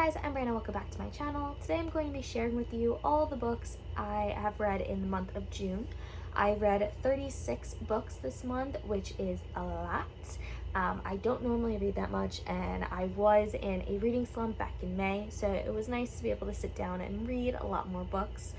guys, I'm Brandon. Welcome back to my channel. Today I'm going to be sharing with you all the books I have read in the month of June. I read 36 books this month, which is a lot. I don't normally read that much, and I was in a reading slump back in May, so it was nice to be able to sit down and read a lot more books.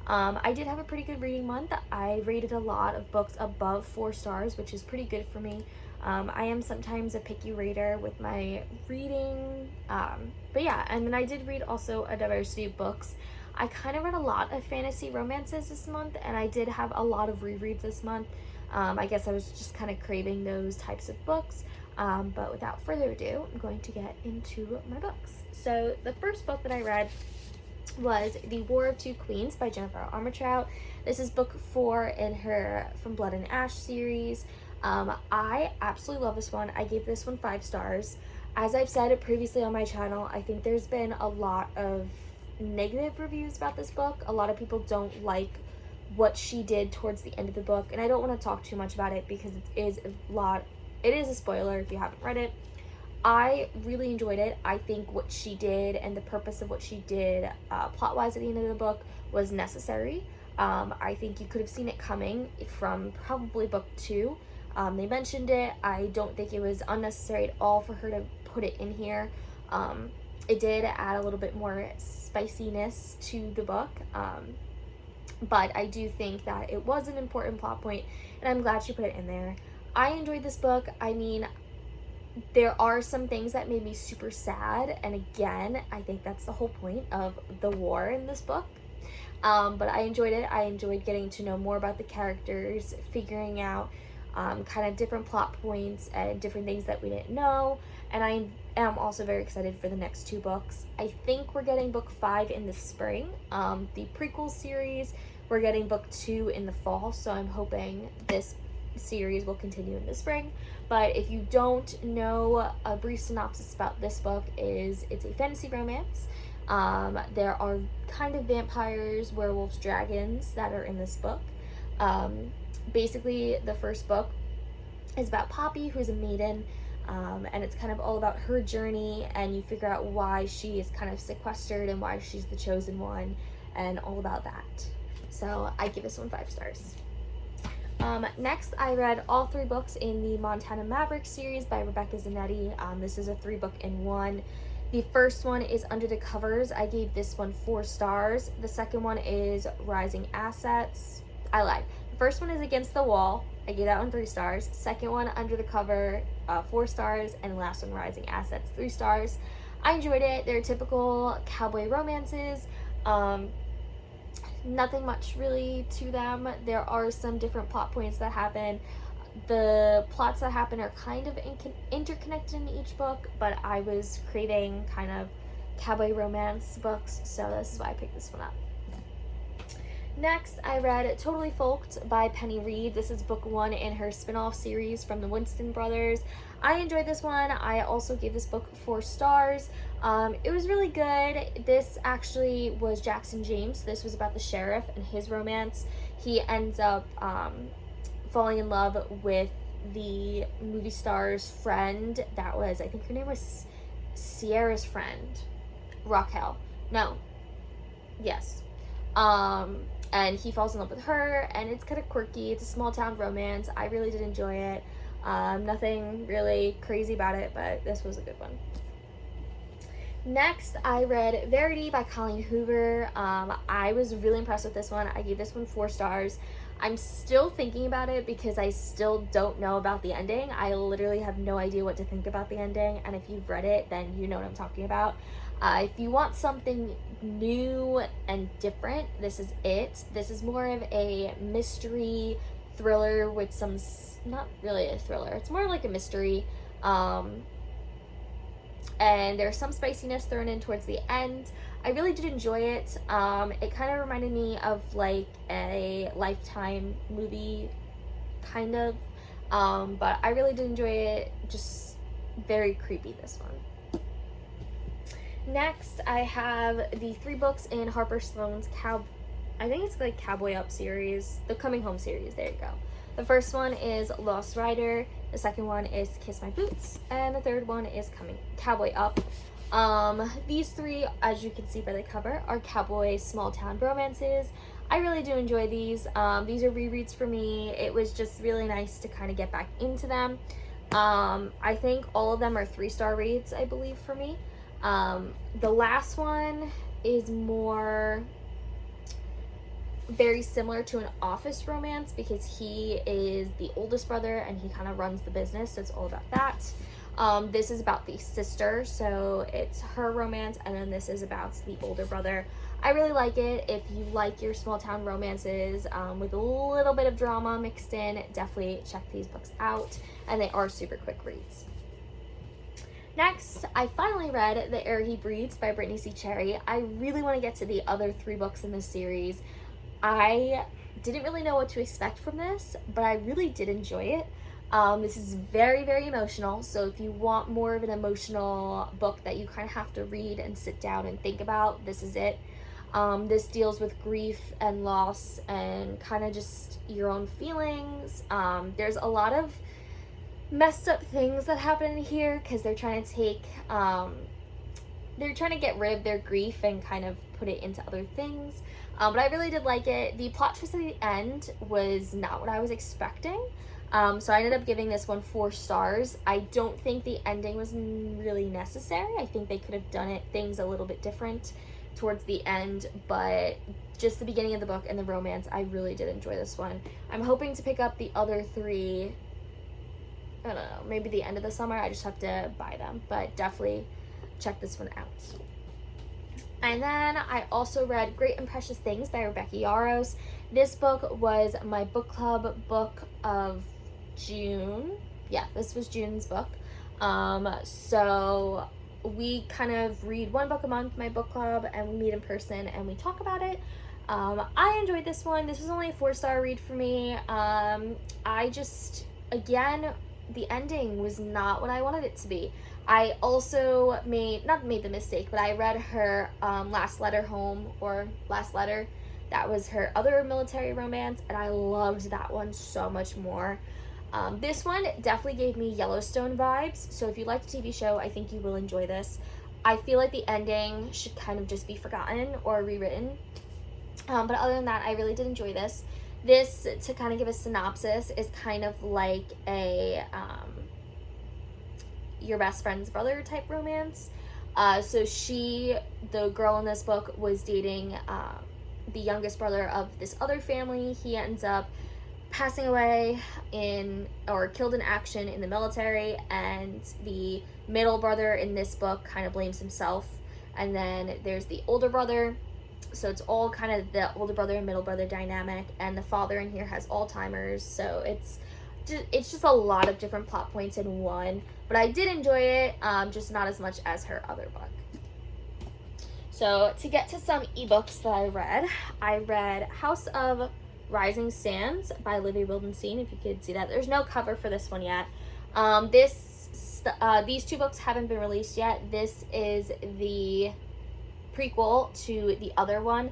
I did have a pretty good reading month. I rated a lot of books above 4 stars, which is pretty good for me. I am sometimes a picky reader with my reading, but yeah, and then I did read also a diversity of books. I kind of read a lot of fantasy romances this month, and I did have a lot of rereads this month. I guess I was just kind of craving those types of books, but without further ado, I'm going to get into my books. So the first book that I read was The War of Two Queens by Jennifer Armentrout. This is book 4 in her From Blood and Ash series. I absolutely love this one. I gave this one 5 stars. As I've said previously on my channel, I think there's been a lot of negative reviews about this book. A lot of people don't like what she did towards the end of the book, and I don't want to talk too much about it because it is a spoiler if you haven't read it. I really enjoyed it. I think what she did and the purpose of what she did plot-wise at the end of the book was necessary. I think you could have seen it coming from probably book 2. They mentioned it. I don't think it was unnecessary at all for her to put it in here. It did add a little bit more spiciness to the book, but I do think that it was an important plot point, and I'm glad she put it in there. I enjoyed this book. I mean, there are some things that made me super sad, and again, I think that's the whole point of the war in this book. But I enjoyed it. I enjoyed getting to know more about the characters, figuring out kind of different plot points and different things that we didn't know, and I am also very excited for the next 2 books. I think we're getting book 5 in the spring. The prequel series, we're getting book 2 in the fall, so I'm hoping this series will continue in the spring. But if you don't know, a brief synopsis about this book is it's a fantasy romance. There are kind of vampires, werewolves, dragons that are in this book. Basically, the first book is about Poppy, who's a maiden, and it's kind of all about her journey, and you figure out why she is kind of sequestered and why she's the chosen one, and all about that. So I give this one 5 stars. Next, I read all 3 books in the Montana Maverick series by Rebecca Zanetti. This is a 3-book in one. The first one is Under the Covers. I gave this one 4 stars. The second one is Rising Assets. I lied. The first one is Against the Wall. I gave that one 3 stars. Second one, Under the Cover, 4 stars. And the last one, Rising Assets, 3 stars. I enjoyed it. They're typical cowboy romances. Nothing much really to them. There are some different plot points that happen. The plots that happen are kind of interconnected in each book, but I was craving kind of cowboy romance books, so this is why I picked this one up. Next, I read Totally Folked by Penny Reed. This is book 1 in her spin-off series from the Winston brothers. I enjoyed this one. I also gave this book 4 stars. It was really good. This actually was Jackson James. This was about the sheriff and his romance. He ends up falling in love with the movie star's friend. That was, I think her name was Sierra's friend. Raquel. No. Yes. And he falls in love with her, and it's kind of quirky. It's a small town romance. I really did enjoy it. Nothing really crazy about it, but this was a good one. Next, I read Verity by Colleen Hoover. I was really impressed with this one. I gave this one 4 stars. I'm still thinking about it because I still don't know about the ending. I literally have no idea what to think about the ending, and if you've read it, then you know what I'm talking about. If you want something new and different, this is it. This is more of a mystery thriller with some, not really a thriller, it's more like a mystery. And there's some spiciness thrown in towards the end. I really did enjoy it. It kind of reminded me of like a Lifetime movie, kind of. But I really did enjoy it. Just very creepy, this one. Next, I have the 3 books in Harper Sloan's I think it's like Cowboy Up series, the Coming Home series, there you go. The first one is Lost Rider, the second one is Kiss My Boots, and the third one is Cowboy Up. These three, as you can see by the cover, are cowboy small town romances. I really do enjoy these. These are rereads for me. It was just really nice to kind of get back into them. I think all of them are 3-star reads, I believe, for me. The last one is more very similar to an office romance because he is the oldest brother and he kind of runs the business, so it's all about that. This is about the sister, so it's her romance, and then this is about the older brother. I really like it. If you like your small town romances with a little bit of drama mixed in, definitely check these books out, and they are super quick reads. Next, I finally read Theergy Breeds by Brittany C. Cherry. I really want to get to the other 3 books in this series. I didn't really know what to expect from this, but I really did enjoy it. This is very, very emotional, so if you want more of an emotional book that you kind of have to read and sit down and think about, this is it. This deals with grief and loss and kind of just your own feelings. There's a lot of messed up things that happen in here because they're trying to get rid of their grief and kind of put it into other things. But I really did like it. The plot twist at the end was not what I was expecting. So I ended up giving this one 4 stars. I don't think the ending was really necessary. I think they could have done things a little bit different towards the end, but just the beginning of the book and the romance, I really did enjoy this one. I'm hoping to pick up the other 3, I don't know, maybe the end of the summer. I just have to buy them, but definitely check this one out. And then I also read Great and Precious Things by Rebecca Yarros. This book was my book club book of June. Yeah, this was June's book. So we kind of read 1 book a month, my book club, and we meet in person and we talk about it. I enjoyed this one. This was only a 4-star read for me. Again, the ending was not what I wanted it to be. I also not made the mistake, but I read her Last Letter Home, or Last Letter. That was her other military romance, and I loved that one so much more. This one definitely gave me Yellowstone vibes, so if you like the TV show, I think you will enjoy this. I feel like the ending should kind of just be forgotten or rewritten. But other than that, I really did enjoy this. This, to kind of give a synopsis, is kind of like a your best friend's brother type romance. So the girl in this book was dating the youngest brother of this other family. He ends up passing away or killed in action in the military, and the middle brother in this book kind of blames himself. And then there's the older brother, so it's all kind of the older brother and middle brother dynamic, and the father in here has Alzheimer's, so it's just a lot of different plot points in one. But I did enjoy it, just not as much as her other book. So to get to some ebooks that I read House of Rising Sands by Olivia Wildenstein, if you could see that. There's no cover for this one yet. These 2 books haven't been released yet. This is the prequel to the other one.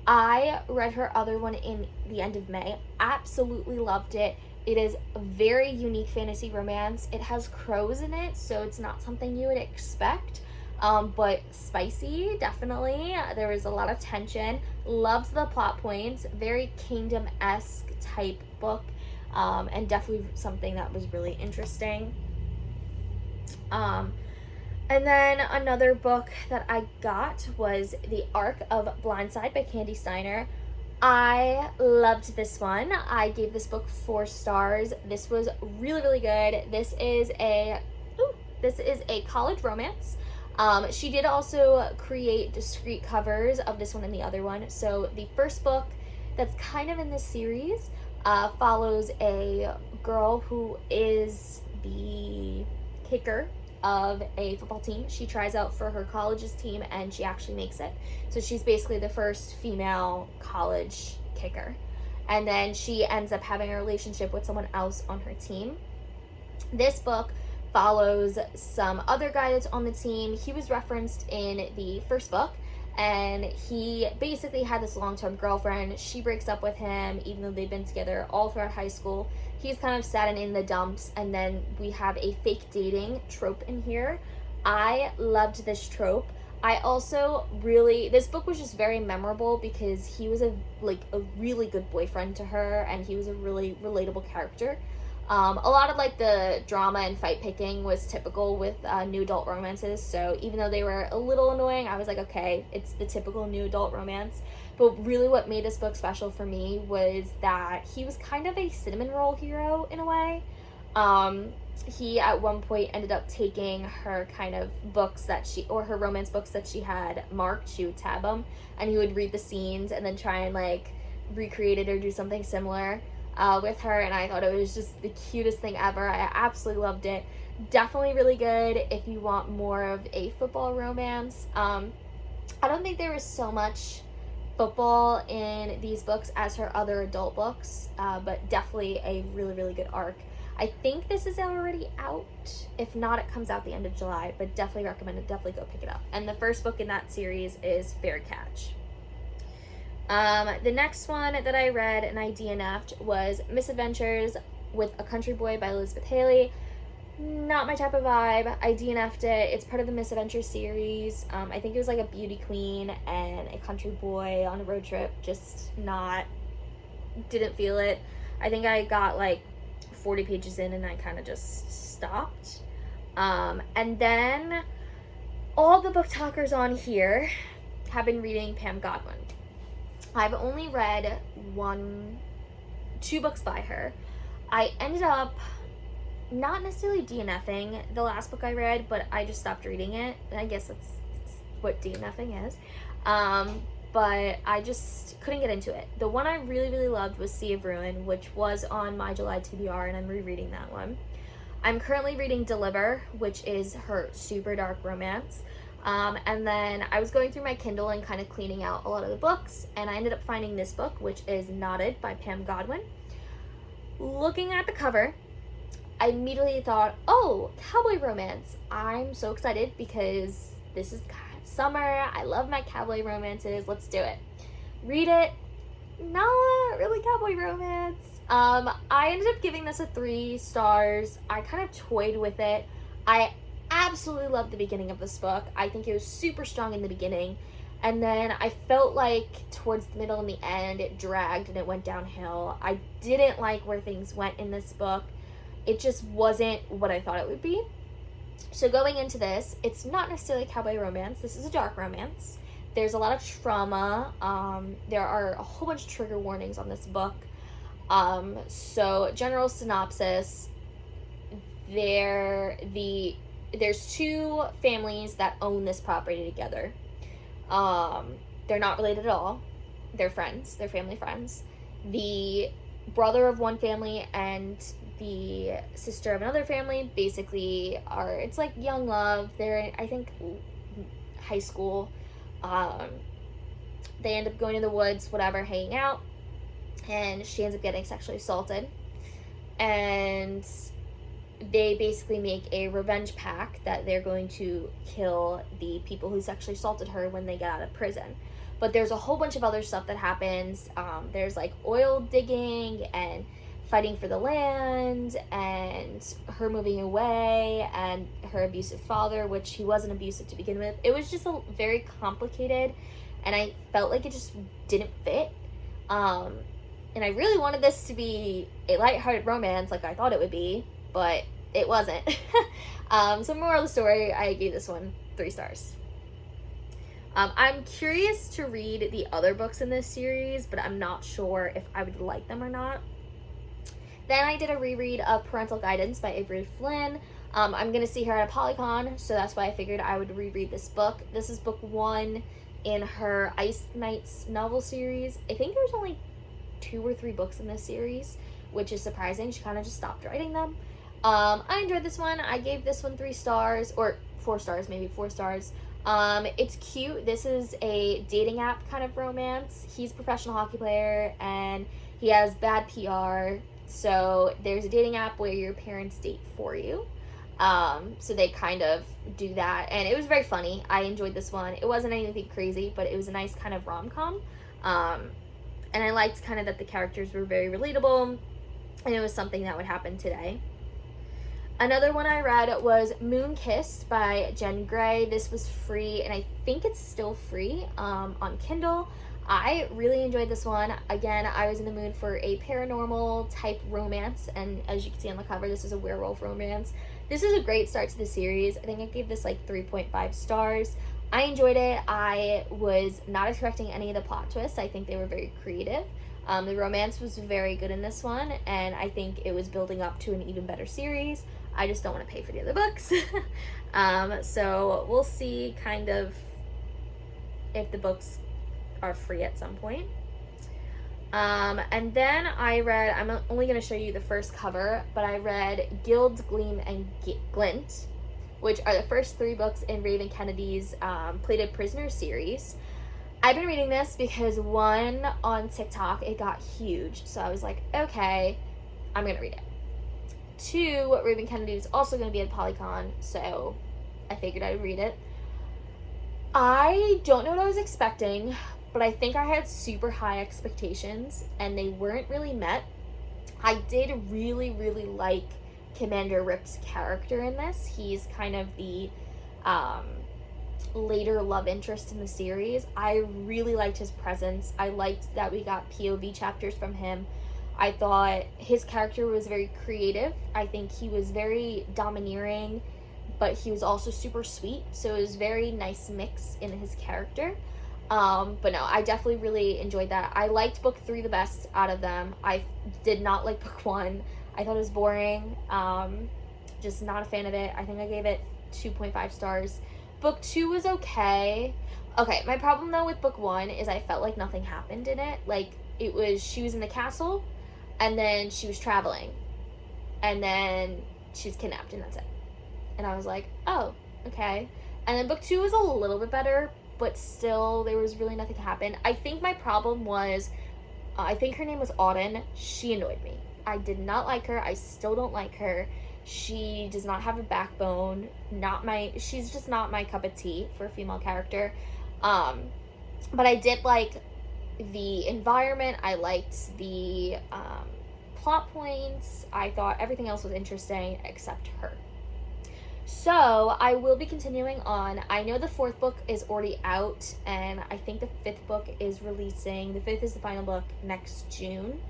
I read her other one in the end of May. Absolutely loved it. It is a very unique fantasy romance. It has crows in it, so it's not something you would expect. But spicy, definitely. There was a lot of tension. Loved the plot points. Very Kingdom-esque type book, and definitely something that was really interesting. And then another book that I got was The Arc of Blindside by Candy Steiner. I loved this one. I gave this book 4 stars. This was really, really good. This is a college romance. She did also create discrete covers of this one and the other one. So the first book that's kind of in this series follows a girl who is the kicker of a football team. She tries out for her college's team and she actually makes it. So she's basically the first female college kicker. And then she ends up having a relationship with someone else on her team. This book follows some other guy that's on the team. He was referenced in the first book, and he basically had this long-term girlfriend. She breaks up with him even though they've been together all throughout high school. He's kind of sad and in the dumps, and then we have a fake dating trope in here. I loved this trope. I also this book was just very memorable because he was a really good boyfriend to her, and he was a really relatable character. A lot of like the drama and fight picking was typical with new adult romances, so even though they were a little annoying, I was like, okay, it's the typical new adult romance. But really what made this book special for me was that he was kind of a cinnamon roll hero in a way. He at one point ended up taking her kind of books her romance books that she had marked. She would tab them, and he would read the scenes and then try and like recreate it or do something similar with her, and I thought it was just the cutest thing ever. I absolutely loved it. Definitely really good if you want more of a football romance. I don't think there was so much football in these books as her other adult books, but definitely a really, really good arc. I think this is already out. If not, it comes out the end of July, but definitely recommend it. Definitely go pick it up. And the first book in that series is Fair Catch. The next one that I read and I DNF'd was Misadventures with a Country Boy by Elizabeth Haley. Not my type of vibe. I DNF'd it. It's part of the Misadventures series. I think it was like a beauty queen and a country boy on a road trip. Didn't feel it. I think I got like 40 pages in and I kind of just stopped. And then all the book talkers on here have been reading Pam Godwin. I've only read 2 books by her. I ended up not necessarily DNFing the last book I read, but I just stopped reading it. I guess that's what DNFing is. But I just couldn't get into it. The one I really, really loved was Sea of Ruin, which was on my July TBR, and I'm rereading that one. I'm currently reading Deliver, which is her super dark romance. And then I was going through my Kindle and kind of cleaning out a lot of the books, and I ended up finding this book, which is Knotted by Pam Godwin. Looking at the cover, I immediately thought, oh, cowboy romance. I'm so excited because this is summer. I love my cowboy romances. Let's do it. Read it. Not really cowboy romance. I ended up giving this a 3 stars. I kind of toyed with it. I absolutely loved the beginning of this book. I think it was super strong in the beginning, and then I felt like towards the middle and the end it dragged and it went downhill. I didn't like where things went in this book. It just wasn't what I thought it would be. So going into this, it's not necessarily a cowboy romance. This is a dark romance. There's a lot of trauma. There are a whole bunch of trigger warnings on this book. So general synopsis, there's 2 families that own this property together. They're not related at all. They're friends. They're family friends. The brother of one family and the sister of another family basically it's like young love. They're, I think, high school. They end up going to the woods, whatever, hanging out, and she ends up getting sexually assaulted. And they basically make a revenge pact that they're going to kill the people who sexually assaulted her when they get out of prison. But there's a whole bunch of other stuff that happens. There's like oil digging and fighting for the land and her moving away and her abusive father, which he wasn't abusive to begin with. It was just very complicated, and I felt like it just didn't fit. And I really wanted this to be a lighthearted romance like I thought it would be, but it wasn't. So moral of the story, I gave this one 3 stars. I'm curious to read the other books in this series, but I'm not sure if I would like them or not. Then I did a reread of Parental Guidance by Avery Flynn. I'm going to see her at a Polycon, so that's why I figured I would reread this book. This is book 1 in her Ice Knights novel series. I think there's only 2 or 3 books in this series, which is surprising. She kind of just stopped writing them. I enjoyed this one. I gave this one 3 stars, or 4 stars, maybe 4 stars. It's cute. This is a dating app kind of romance. He's a professional hockey player, and he has bad PR. So there's a dating app where your parents date for you. So they kind of do that, and it was very funny. I enjoyed this one. It wasn't anything crazy, but it was a nice kind of rom-com. And I liked kind of that the characters were very relatable, and it was something that would happen today. Another one I read was Moon Kissed by Jen Gray. This was free, and I think it's still free on Kindle. I really enjoyed this one. Again, I was in the mood for a paranormal type romance, and as you can see on the cover, this is a werewolf romance. This is a great start to the series. I think I gave this like 3.5 stars. I enjoyed it. I was not expecting any of the plot twists. I think they were very creative. The romance was very good in this one, and I think it was building up to an even better series. I just don't want to pay for the other books. So we'll see kind of if the books are free at some point. And then I read, I'm only going to show you the first cover, but I read Guilds, Gleam, and Glint, which are the first 3 books in Raven Kennedy's Plated Prisoner series. I've been reading this because, one, on TikTok, it got huge. So I was like, okay, I'm going to read it. 2, Raven Kennedy is also going to be at Polycon, so I figured I would read it. I don't know what I was expecting, but I think I had super high expectations, and they weren't really met. I did really, really like Commander Rip's character in this. He's kind of the later love interest in the series. I really liked his presence. I liked that we got POV chapters from him. I thought his character was very creative. I think he was very domineering, but he was also super sweet. So it was a very nice mix in his character. But no, I definitely really enjoyed that. I liked book 3 the best out of them. I did not like book 1. I thought it was boring. Just not a fan of it. I think I gave it 2.5 stars. Book 2 was okay. Okay, my problem though with book 1 is I felt like nothing happened in it. Like, it was, she was in the castle, and then she was traveling, and then she was kidnapped, and that's it. And I was like, oh, okay. And then book 2 was a little bit better, but still, there was really nothing happen. I think my problem was, I think her name was Auden. She annoyed me. I did not like her. I still don't like her. She does not have a backbone. She's just not my cup of tea for a female character. But I did like the environment. I liked the plot points. I thought everything else was interesting except her. So I will be continuing on. I know the 4th book is already out, and I think the 5th book is releasing. The 5th is the final book next June.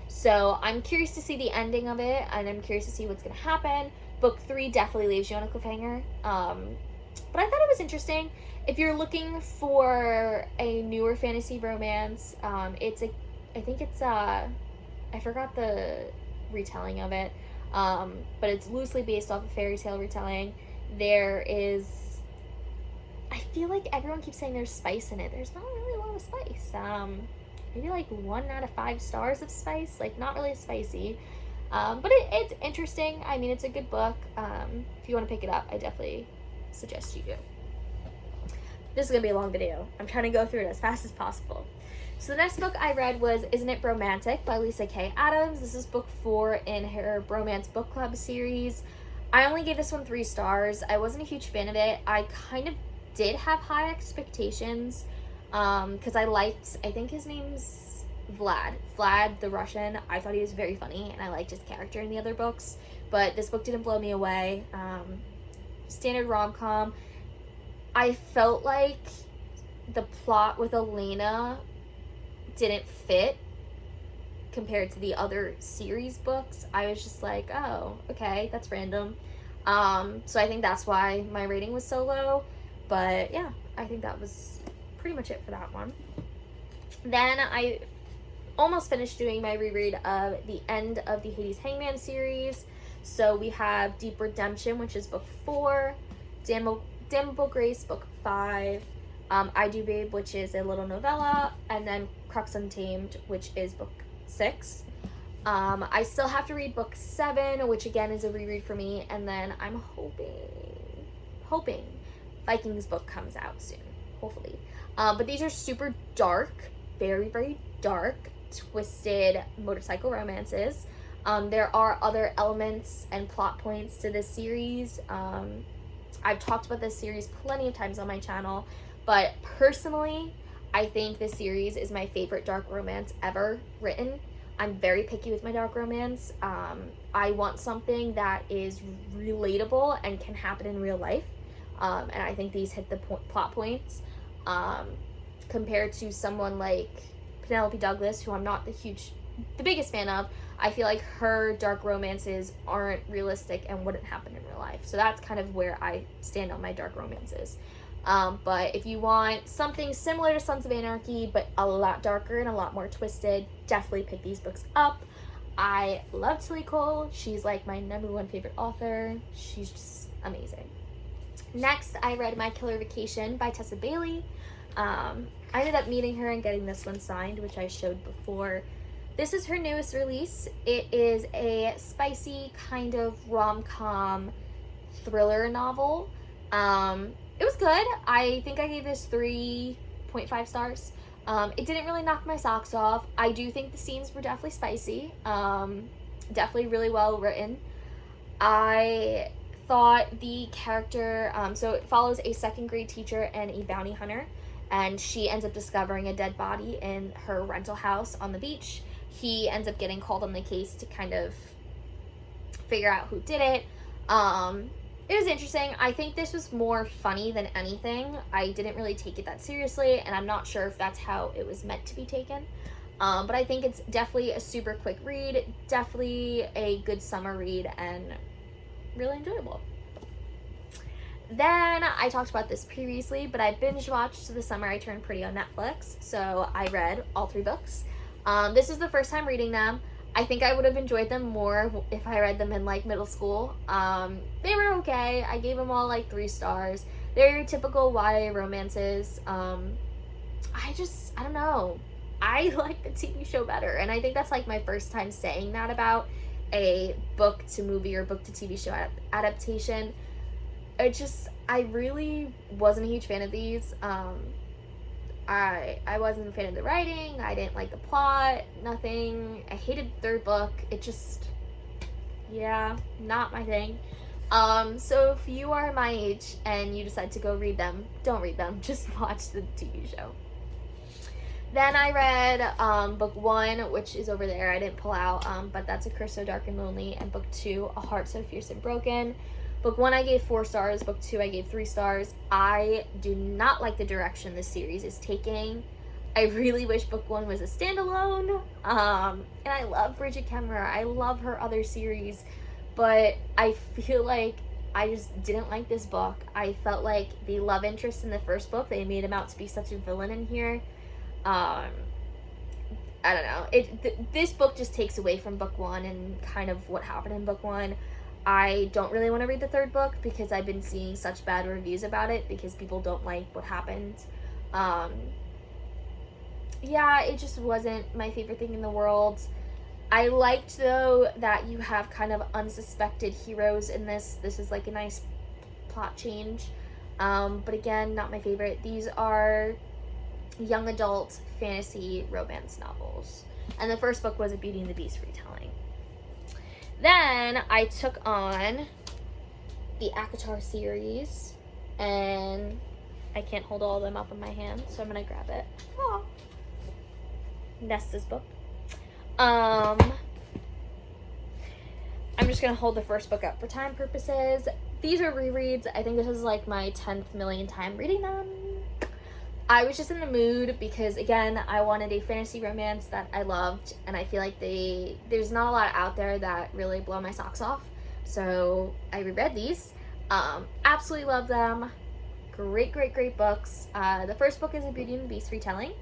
So I'm curious to see the ending of it, and I'm curious to see what's going to happen. Book 3 definitely leaves you on a cliffhanger. But I thought it was interesting. If you're looking for a newer fantasy romance, I forgot the retelling of it, but it's loosely based off a fairy tale retelling. I feel like everyone keeps saying there's spice in it. There's not really a lot of spice. Maybe like 1 out of 5 stars of spice, like not really spicy. But it's interesting. I mean, it's a good book. If you want to pick it up, I definitely suggest you do. This is going to be a long video. I'm trying to go through it as fast as possible. So the next book I read was Isn't It Romantic by Lisa K. Adams. This is book 4 in her Bromance Book Club series. I only gave this one 3 stars. I wasn't a huge fan of it. I kind of did have high expectations because I think his name's Vlad the Russian. I thought he was very funny, and I liked his character in the other books, but this book didn't blow me away. Standard rom-com. I felt like the plot with Elena didn't fit compared to the other series books. I was just like, oh, okay, that's random. So I think that's why my rating was so low. But yeah, I think that was pretty much it for that one. Then I almost finished doing my reread of the end of the Hades Hangman series. So we have Deep Redemption, which is book 4, Damnable Grace, book 5, I Do Babe, which is a little novella, and then Crux Untamed, which is book 6. I still have to read book 7, which again is a reread for me, and then I'm hoping Vikings book comes out soon, hopefully. But these are super dark, very, very dark, twisted motorcycle romances. There are other elements and plot points to this series. I've talked about this series plenty of times on my channel, but personally, I think this series is my favorite dark romance ever written. I'm very picky with my dark romance. I want something that is relatable and can happen in real life. And I think these hit the plot points. Compared to someone like Penelope Douglas, who I'm not the biggest fan of, I feel like her dark romances aren't realistic and wouldn't happen in real life. So that's kind of where I stand on my dark romances. But if you want something similar to Sons of Anarchy, but a lot darker and a lot more twisted, definitely pick these books up. I love Tilly Cole. She's like my #1 favorite author. She's just amazing. Next, I read My Killer Vacation by Tessa Bailey. I ended up meeting her and getting this one signed, which I showed before. This is her newest release. It is a spicy kind of rom-com thriller novel. It was good. I think I gave this 3.5 stars. It didn't really knock my socks off. I do think the scenes were definitely spicy. Definitely really well written. I thought the character, so it follows a 2nd grade teacher and a bounty hunter, and she ends up discovering a dead body in her rental house on the beach. He ends up getting called on the case to kind of figure out who did it. It was interesting. I think this was more funny than anything. I didn't really take it that seriously, and I'm not sure if that's how it was meant to be taken. But I think it's definitely a super quick read, definitely a good summer read, and really enjoyable. Then I talked about this previously, but I binge watched The Summer I Turned Pretty on Netflix, so I read all 3 books. This is the first time reading them. I think I would have enjoyed them more if I read them in like middle school. They were okay. I gave them all like 3 stars. They're your typical YA romances. I don't know. I like the TV show better, and I think that's like my first time saying that about a book to movie or book to TV show adaptation. I really wasn't a huge fan of these. I wasn't a fan of the writing. I didn't like the plot. Nothing. I hated the 3rd book. Not my thing. So if you are my age and you decide to go read them, don't read them. Just watch the TV show. Then I read book 1, which is over there. I didn't pull out, but that's A Curse So Dark and Lonely, and book 2, A Heart So Fierce and Broken. Book 1 I gave 4 stars, book 2 I gave 3 stars. I do not like the direction this series is taking. I really wish book 1 was a standalone. And I love Bridget Kemmerer. I love her other series, but I feel like I just didn't like this book. I felt like the love interest in the first book, they made him out to be such a villain in here. I don't know. This book just takes away from book 1 and kind of what happened in book 1. I don't really want to read the 3rd book because I've been seeing such bad reviews about it because people don't like what happened. It just wasn't my favorite thing in the world. I liked, though, that you have kind of unsuspected heroes in this. This is like a nice plot change. But again, not my favorite. These are young adult fantasy romance novels. And the first book was a Beauty and the Beast retelling. Then I took on the ACOTAR series, and I can't hold all of them up in my hand, so I'm gonna grab it. Oh, Nesta's book. I'm just gonna hold the first book up for time purposes. These are rereads. I think this is like my 10th million time reading them. I was just in the mood because, again, I wanted a fantasy romance that I loved, and I feel like there's not a lot out there that really blow my socks off. So I reread these. Absolutely love them. Great, great, great books. The first book is a Beauty and the Beast retelling.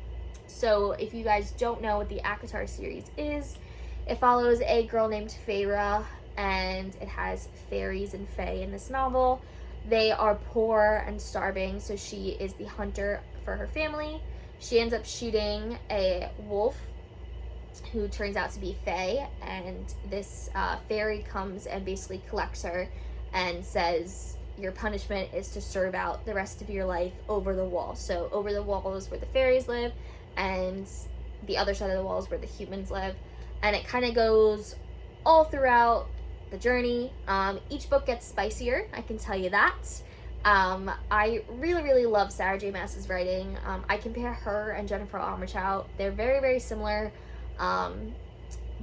So if you guys don't know what the ACOTAR series is, it follows a girl named Feyre, and it has fairies and fae in this novel. They are poor and starving, so she is the hunter for her family. She ends up shooting a wolf who turns out to be fae, and this fairy comes and basically collects her and says, your punishment is to serve out the rest of your life over the wall. So over the wall is where the fairies live, and the other side of the wall is where the humans live. And it kind of goes all throughout the journey. Each book gets spicier, I can tell you that. I really, really love Sarah J. Maas's writing. I compare her and Jennifer Armentrout. They're very, very similar.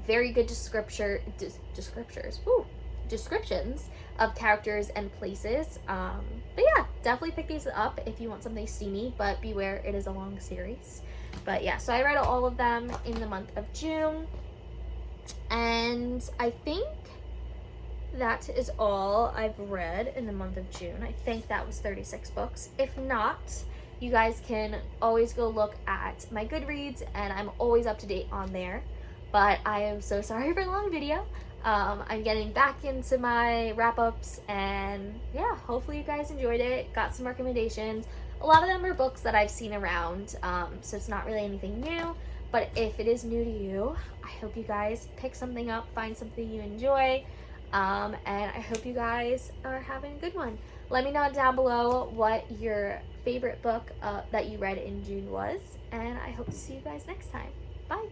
very good descriptions of characters and places. But yeah, definitely pick these up if you want something steamy, but beware, it is a long series. But yeah, so I read all of them in the month of June, and I think that is all I've read in the month of June. I think that was 36 books. If not, you guys can always go look at my Goodreads, and I'm always up to date on there. But I am so sorry for the long video. I'm getting back into my wrap-ups, and yeah, hopefully you guys enjoyed it, got some recommendations. A lot of them are books that I've seen around, so it's not really anything new, but if it is new to you, I hope you guys pick something up, find something you enjoy, and I hope you guys are having a good one. Let me know down below what your favorite book that you read in June was, and I hope to see you guys next time. Bye!